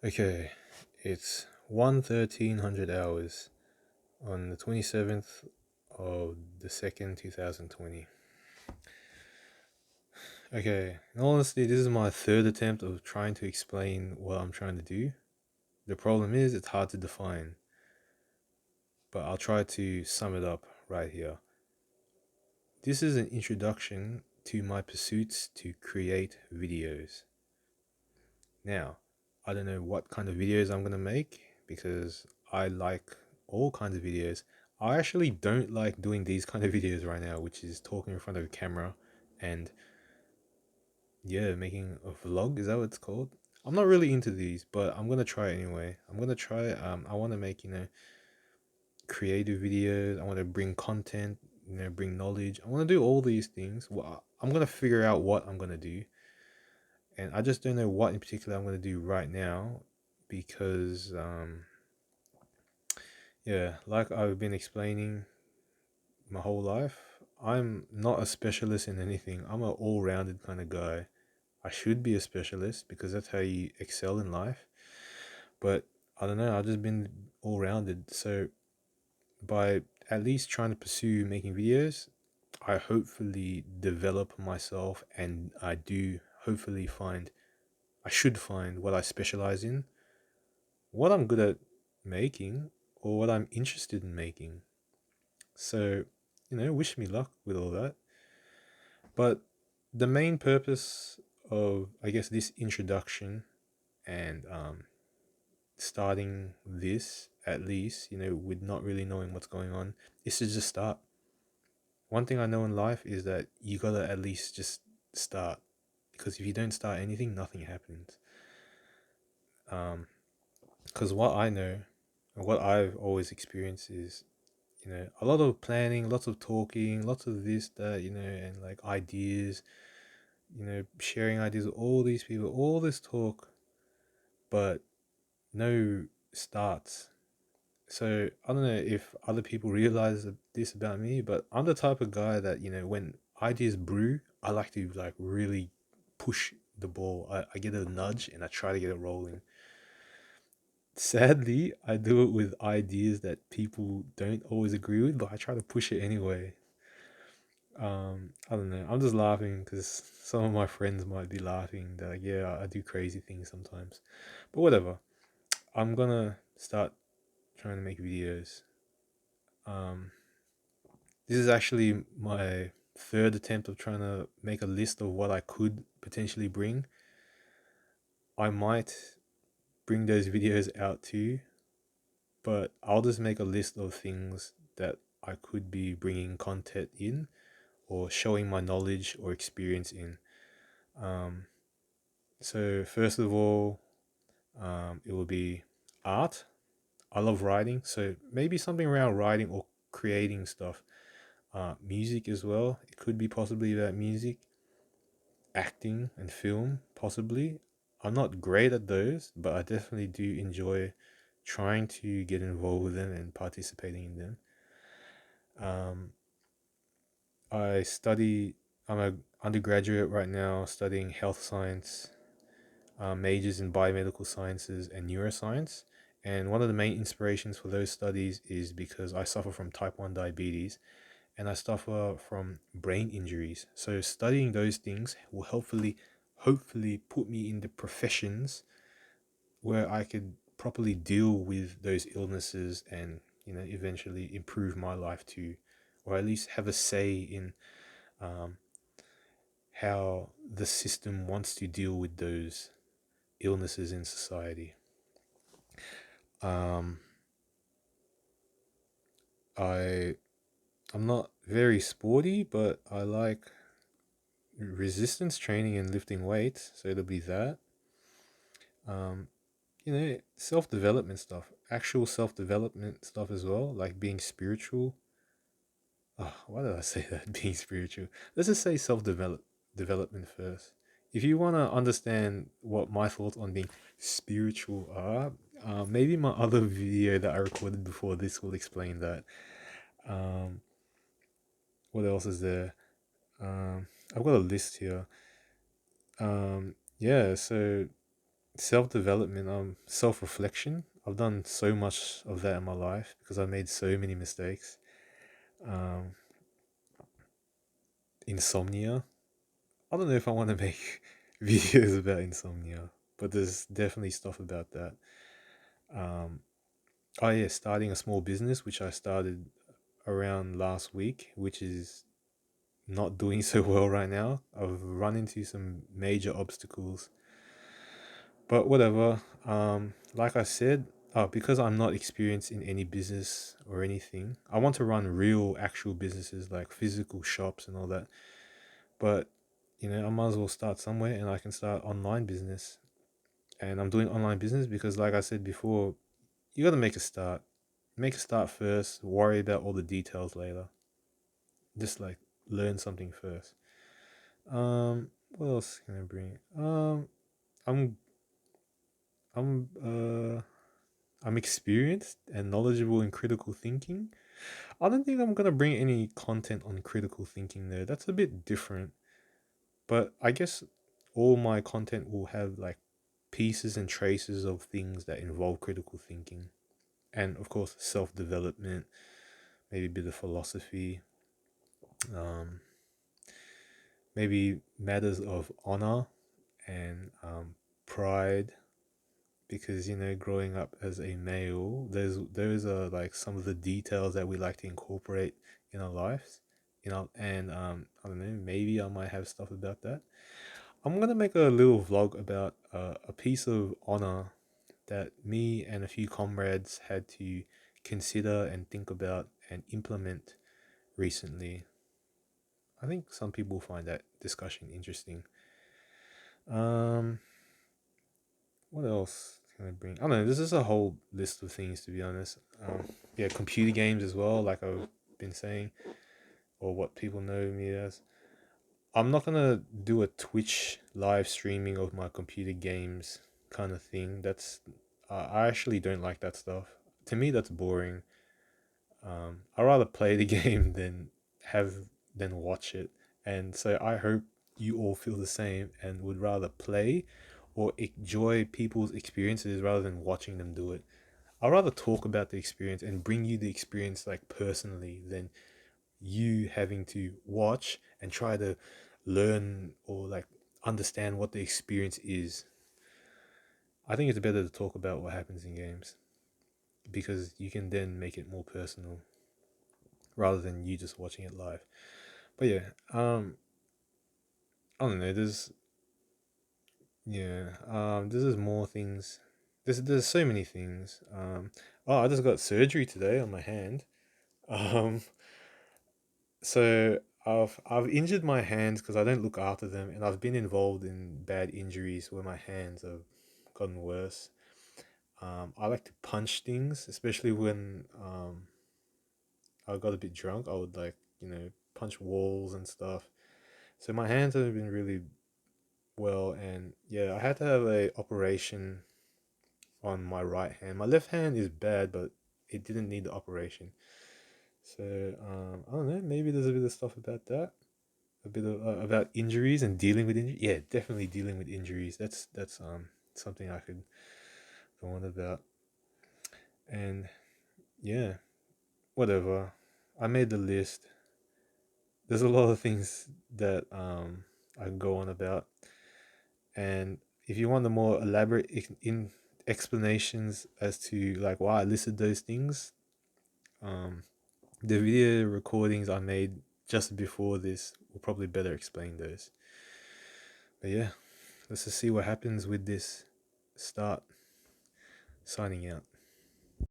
Okay, it's 1:1300 hours on the 27th of the 2nd, 2020. Okay, in all honesty, this is my third attempt of trying to explain what I'm trying to do. The problem is it's hard to define, but I'll try to sum it up right here. This is an introduction to my pursuits to create videos. Now, I don't know what kind of videos I'm going to make because I like all kinds of videos. I actually don't like doing these kind of videos right now, which is talking in front of a camera and yeah, making a vlog. Is that what it's called? I'm not really into these, but I'm gonna try it anyway. I'm gonna try. I want to make creative videos. I want to bring content. Bring knowledge. I want to do all these things. Well, I'm gonna figure out what I'm gonna do, and I just don't know what in particular I'm gonna do right now because yeah, like I've been explaining my whole life, I'm not a specialist in anything. I'm an all-rounded kind of guy. I should be a specialist because that's how you excel in life. But I don't know, I've just been all-rounded. So by at least trying to pursue making videos, I hopefully develop myself and I do hopefully I should find what I specialize in, what I'm good at making, or what I'm interested in making. So, wish me luck with all that. But the main purpose of, I guess, this introduction and starting this, at least, with not really knowing what's going on, is to just start. One thing I know in life is that you gotta at least just start. Because if you don't start anything, nothing happens. Because what I know and what I've always experienced is a lot of planning, lots of talking, lots of this, that, and like ideas, sharing ideas with all these people, all this talk, but no starts. So I don't know if other people realize this about me, but I'm the type of guy that, when ideas brew, I like to like really push the ball. I get a nudge and I try to get it rolling. Sadly, I do it with ideas that people don't always agree with, but I try to push it anyway. I don't know. I'm just laughing because some of my friends might be laughing that like, yeah, I do crazy things sometimes. But whatever. I'm gonna start trying to make videos. Um, this is actually my third attempt of trying to make a list of what I could potentially bring. I might bring those videos out too, but I'll just make a list of things that I could be bringing content in or showing my knowledge or experience in. Um, so first of all, it will be art. I love writing, so maybe something around writing or creating stuff. Music as well. It could be possibly about music, acting, and film, possibly. I'm not great at those, but I definitely do enjoy trying to get involved with them and participating in them. Um, I study. I'm a undergraduate right now, studying health science, majors in biomedical sciences and neuroscience. And one of the main inspirations for those studies is because I suffer from type 1 diabetes and I suffer from brain injuries. So studying those things will hopefully put me in the professions where I could properly deal with those illnesses and eventually improve my life too, or at least have a say in um, how the system wants to deal with those illnesses in society. Um, I I'm not very sporty, but I like resistance training and lifting weights, so it'll be that. Um, self development stuff, actual self development stuff as well, like being spiritual. Oh, why did I say that? Being spiritual. Let's just say development first. If you want to understand what my thoughts on being spiritual are, maybe my other video that I recorded before this will explain that. Um, what else is there? I've got a list here. Yeah, so Self development, self reflection. I've done so much of that in my life because I made so many mistakes. Um, Insomnia. I don't know if I want to make videos about insomnia, but there's definitely stuff about that. Um, oh yeah, starting a small business, which I started around last week, which is not doing so well right now. I've run into some major obstacles, but whatever. Like I said, because I'm not experienced in any business or anything, I want to run real, actual businesses like physical shops and all that. But I might as well start somewhere, and I can start online business. And I'm doing online business because, like I said before, you got to make a start. Make a start first. Worry about all the details later. Just like learn something first. What else can I bring? I'm I'm I'm experienced and knowledgeable in critical thinking. I don't think I'm gonna bring any content on critical thinking there. That's a bit different. But I guess all my content will have like pieces and traces of things that involve critical thinking. And of course, self development, maybe a bit of philosophy, um, maybe matters of honor and pride. Because growing up as a male, those are like some of the details that we like to incorporate in our lives. And I don't know, maybe I might have stuff about that. I'm gonna make a little vlog about a piece of honor that me and a few comrades had to consider and think about and implement recently. I think some people find that discussion interesting. Um, what else can I bring? I don't know. This is a whole list of things, to be honest. Yeah, computer games as well, like I've been saying, or what people know me as. I'm not gonna do a Twitch live streaming of my computer games kind of thing. I actually don't like that stuff. To me, that's boring. I rather play the game have than watch it. And so I hope you all feel the same and would rather play or enjoy people's experiences rather than watching them do it. I'd rather talk about the experience and bring you the experience like personally than you having to watch and try to learn or like understand what the experience is. I think it's better to talk about what happens in games because you can then make it more personal rather than you just watching it live. But yeah, I don't know. There's more things. There's so many things. Oh, I just got surgery today on my hand. Um, so I've injured my hands because I don't look after them, and I've been involved in bad injuries where my hands have gotten worse. I like to punch things, especially when I got a bit drunk. I would like punch walls and stuff. So my hands have been really well, and yeah, I had to have a operation on my right hand. My left hand is bad, but it didn't need the operation. So I don't know. Maybe there's a bit of stuff about that. A bit of about injuries and dealing with injuries. Yeah, definitely dealing with injuries. That's something I could go on about. And yeah, whatever. I made the list. There's a lot of things that I can go on about. And if you want the more elaborate in explanations as to like why I listed those things, um, the video recordings I made just before this will probably better explain those. But yeah, let's just see what happens with this start. Signing out.